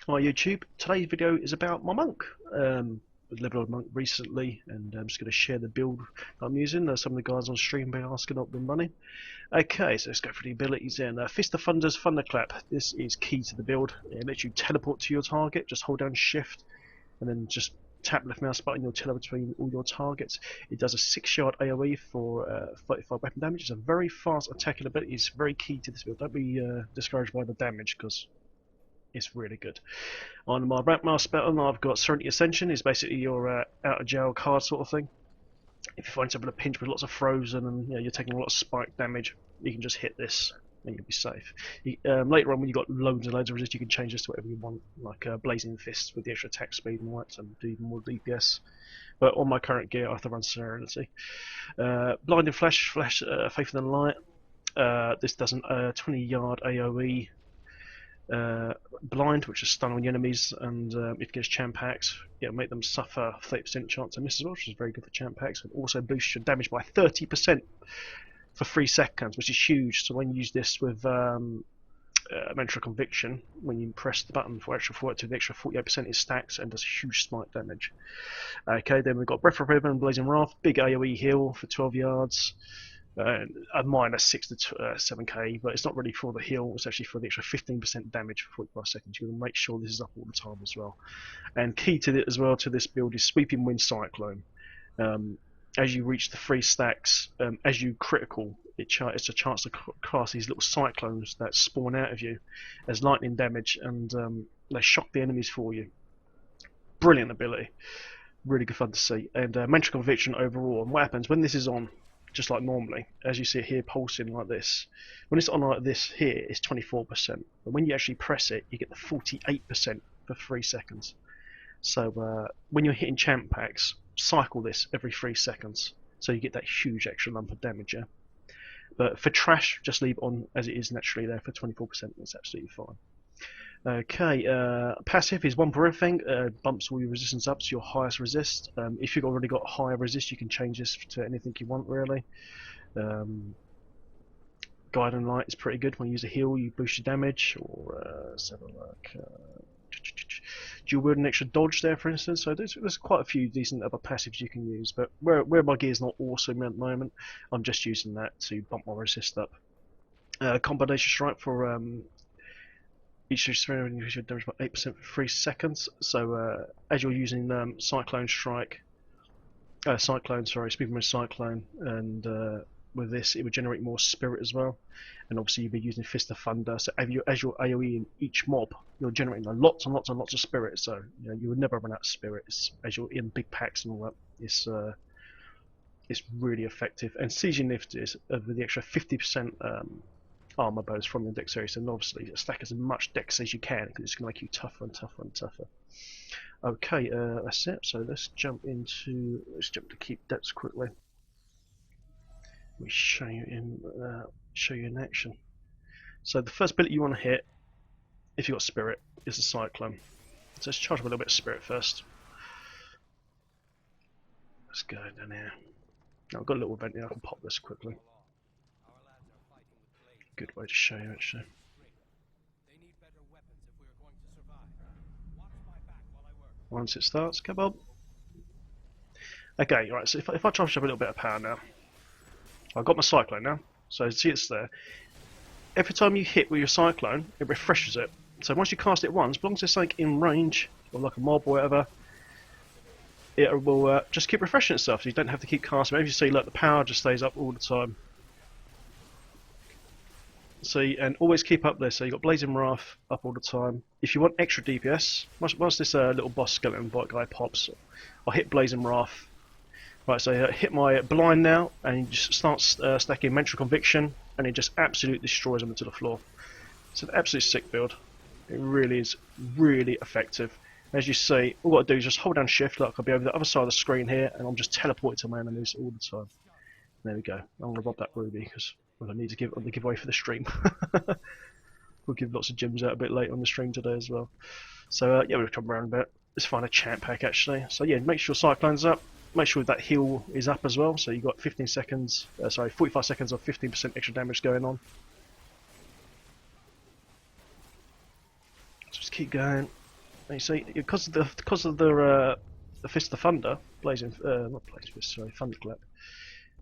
to my YouTube. Today's video is about my monk. Leveled monk recently, and I'm just going to share the build that I'm using. Some of the guys on stream been asking up the money. Okay, so let's go for the abilities then. Fist of Thunder's Thunderclap. This is key to the build. It lets you teleport to your target. Just hold down Shift and then just tap left mouse button. You'll teleport between all your targets. It does a 6-yard AoE for 35 weapon damage. It's a very fast attacking ability. It's very key to this build. Don't be discouraged by the damage because it's really good. On my rank master button, I've got Serenity Ascension. It's basically your out of jail card sort of thing. If you find yourself in a pinch with lots of frozen and you're taking a lot of spike damage, you can just hit this and you'll be safe. Later on, when you've got loads and loads of resist, you can change this to whatever you want, like Blazing Fists with the extra attack speed and white and do even more DPS. But on my current gear, I have to run Serenity. Blinding Flash, Faith in the Light. This does a 20-yard AoE. Blind, which is stun on your enemies, and if it gets champ packs, it'll make them suffer 30% chance of miss as well, which is very good for champ packs. It also boosts your damage by 30% for 3 seconds, which is huge. So when you use this with Mental Conviction, when you press the button for extra 40 to the extra 48%, it stacks and does huge smite damage. Okay, then we've got Breath of Ribbon and Blazing Wrath, big AoE heal for 12 yards. A minus 6 to 7k, but it's not really for the heal, it's actually for the extra 15% damage for 45 seconds. You're going to make sure this is up all the time as well. And key to it as well to this build is Sweeping Wind Cyclone. As you reach the 3 stacks, as you critical, it's a chance to cast these little cyclones that spawn out of you as lightning damage, and they shock the enemies for you. Brilliant ability, really good fun to see. And Mental Conviction overall, and what happens when this is on, just like normally, as you see it here pulsing like this, when it's on like this here, it's 24%, but when you actually press it, you get the 48% for 3 seconds. So when you're hitting champ packs, cycle this every 3 seconds, so you get that huge extra lump of damage. Yeah? But for trash, just leave it on as it is naturally there for 24%, that's absolutely fine. Okay, passive is one for everything, bumps all your resistance up to your highest resist. If you've already got higher resist, you can change this to anything you want really. Guiding Light is pretty good. When you use a heal, you boost your damage, or let's have a look. Dual wield an extra dodge there, for instance. So there's quite a few decent other passives you can use, but where my gear's not awesome at the moment, I'm just using that to bump my resist up. Combination Strike for each surrounding increase your damage by 8% for 3 seconds. So as you're using Cyclone, Speaking with Cyclone, and with this it would generate more spirit as well. And obviously you'll be using Fist of Thunder, so as your AoE in each mob, you're generating lots and lots and lots of spirit, so you would never run out of spirit as you're in big packs and all that. It's really effective. And Sieging Lift is with the extra 50% armor bonus from your dexterity, so obviously stack as much dex as you can because it's going to make you tougher and tougher and tougher. Okay, that's it. So let's jump to keep depths quickly. Let me show you in action. So the first ability you want to hit, if you've got spirit, is the Cyclone. So let's charge up a little bit of spirit first. Let's go down here. Now I've got a little vent here, I can pop this quickly. Good way to show you actually. Once it starts, come on. Okay, right, so if I charge up a little bit of power now, I've got my Cyclone now, so see it's there. Every time you hit with your Cyclone, it refreshes it. So once you cast it once, as long as there's something in range, or like a mob or whatever, it will just keep refreshing itself, so you don't have to keep casting. Maybe you see, look, the power just stays up all the time. See, and always keep up there, so you've got Blazing Wrath up all the time. If you want extra DPS, once this little boss skeleton bot guy pops, I'll hit Blazing Wrath. Right, so hit my blind now, and you just start stacking Mental Conviction, and it just absolutely destroys them into the floor. It's an absolute sick build. It really is really effective. As you see, all I've got to do is just hold down Shift, look, I'll be over the other side of the screen here, and I'm just teleporting to my enemies all the time. There we go. I'm going to rob that ruby, because I need to give the giveaway for the stream. We'll give lots of gems out a bit late on the stream today as well. So yeah, we'll come around a bit. Let's find a champ pack actually. So yeah, make sure Cyclone's up. Make sure that heal is up as well. So you've got 15 seconds, 45 seconds of 15% extra damage going on. Just keep going. And you see, because of the Fist of Thunder, blazing not blazing fist, sorry, thunderclap.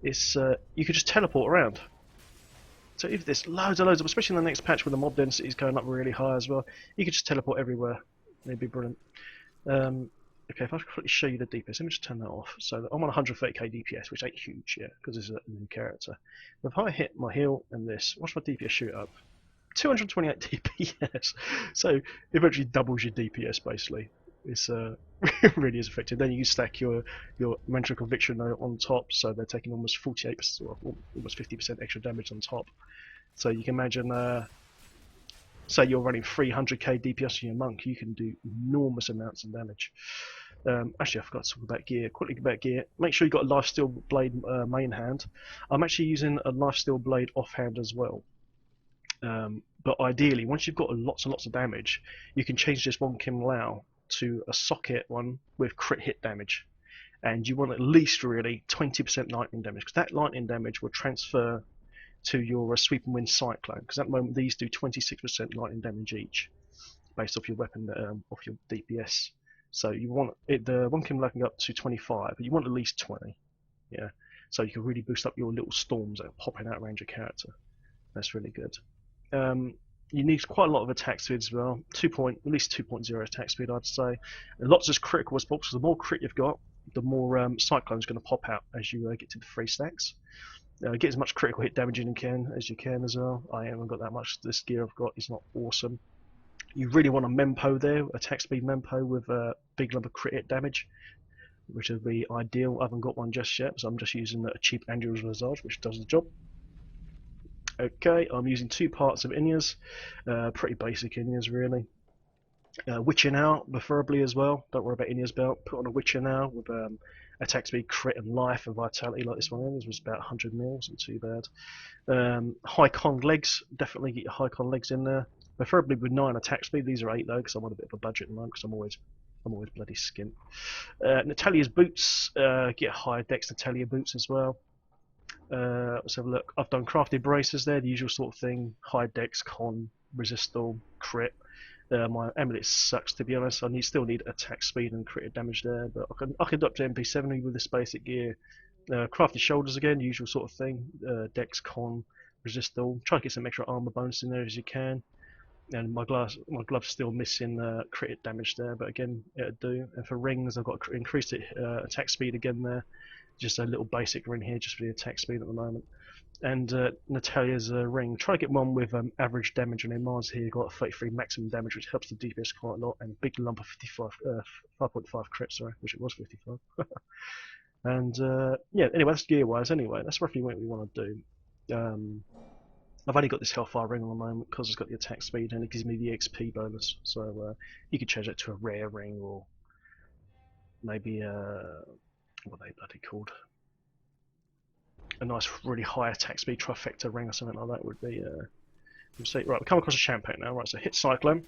It's you could just teleport around. So if there's loads and loads of, especially in the next patch where the mob density is going up really high as well, you could just teleport everywhere. It'd be brilliant. Okay, if I quickly show you the DPS, let me just turn that off. So I'm on 130k DPS, which ain't huge, yeah, because this is a new character. But if I hit my heal and this, watch my DPS shoot up. 228 DPS. So it virtually doubles your DPS basically. It's it really is effective. Then you stack your mental conviction on top, so they're taking almost 48%, or almost 50% extra damage on top. So you can imagine, say you're running 300k DPS in your monk, you can do enormous amounts of damage. Actually, I forgot to talk about gear. Quickly about gear. Make sure you've got a lifesteal blade main hand. I'm actually using a lifesteal blade offhand as well. But ideally, once you've got lots and lots of damage, you can change this one Kim Lao to a socket one with crit hit damage, and you want at least really 20% lightning damage, because that lightning damage will transfer to your sweep and wind cyclone, because at the moment these do 26% lightning damage each based off your weapon, off your DPS. So you want it, the one Kim Lao can go up to 25, but you want at least 20, yeah, so you can really boost up your little storms that are popping out around your character. That's really good. You need quite a lot of attack speed as well. At least 2.0 attack speed, I'd say. And lots of critical response, because the more crit you've got, the more Cyclone's going to pop out as you get to the 3 stacks. Get as much critical hit damage in as you can as well. I haven't got that much. This gear I've got is not awesome. You really want a Mempo there, attack speed Mempo with a big lump of crit hit damage, which would be ideal. I haven't got one just yet, so I'm just using a cheap Angel's Visage, which does the job. Okay, I'm using 2 parts of Inyas, pretty basic Inyas really. Witcher now, preferably as well. Don't worry about Inyas belt. Put on a Witcher now with attack speed, crit, and life and vitality like this one is. Was about 100 mils, not too bad. High con legs, definitely get your high con legs in there. Preferably with 9 attack speed. These are 8 though, because I'm on a bit of a budget at the moment, because I'm always bloody skint. Natalia's boots, get higher dex Natalia boots as well. Let's have a look. I've done crafted bracers there, the usual sort of thing. High dex, con, resistol, crit. My amulet sucks, to be honest. I still need attack speed and crit damage there, but I can up to MP70 with this basic gear. Crafted shoulders again, the usual sort of thing. Dex, con, resistol. Try to get some extra armor bonus in there as you can. And my gloves still missing crit damage there, but again it'll do. And for rings, I've got increased attack speed again there. Just a little basic ring here, just for the attack speed at the moment. And Natalia's ring. Try to get one with average damage on him. Mine's here got 33 maximum damage, which helps the DPS quite a lot, and big lump of 5.5 crit, sorry, which it was 55. And yeah, anyway, that's gear wise. Anyway, that's roughly what we want to do. I've only got this Hellfire ring on the moment because it's got the attack speed and it gives me the XP bonus. So you could change that to a rare ring, or maybe what are they bloody called? A nice, really high attack speed trifecta ring or something like that would be. We'll see. Right, we come across a champagne now. Right, so hit Cyclone,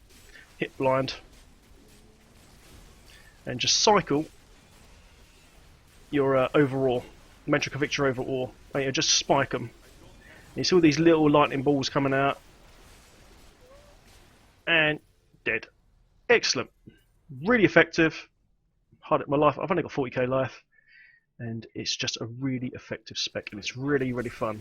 hit blind, and just cycle your overall Mental Conviction overall. And you just spike them. You see all these little lightning balls coming out, and dead. Excellent, really effective. Hard at my life. I've only got 40k life. And it's just a really effective spec, and it's really, really fun.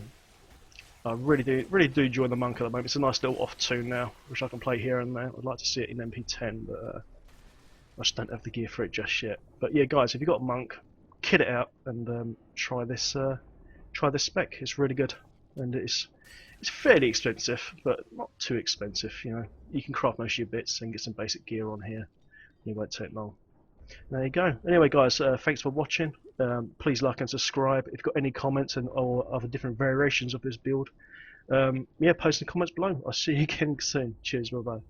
I really do enjoy the monk at the moment. It's a nice little off tune now, which I can play here and there. I'd like to see it in MP10, but I just don't have the gear for it just yet. But yeah, guys, if you've got a monk, kit it out and try this spec. It's really good, and it's fairly expensive, but not too expensive. You know, you can craft most of your bits and get some basic gear on here. It won't take long. There you go. Anyway, guys, thanks for watching. Please like and subscribe. If you've got any comments or other different variations of this build, yeah, post in the comments below. I'll see you again soon. Cheers, bye bye.